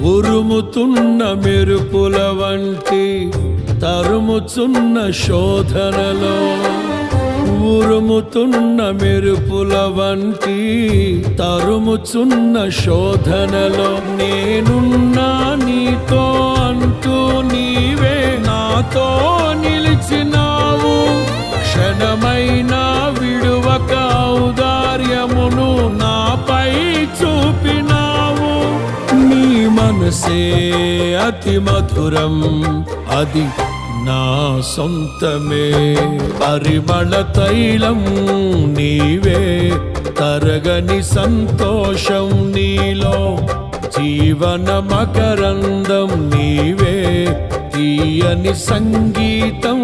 ఉరుముతున్న మెరుపుల వంటి తరుముచున్న శోధనలో, ఉరుముతున్న మెరుపుల వంటి తరుముచున్న శోధనలో, నేనున్నా నీతో అంటూ నీవే నాతో నిలిచినావు. క్షణమైనా విడువక ఔదార్యమును నాపై చూపినావు. నీ మనసే అతి మధురం, అది నా సొంతమే. పరిమళ తైలం నీవే, తరగని సంతోషం నీలో. జీవన మకరందం నీవే, తీయని సంగీతం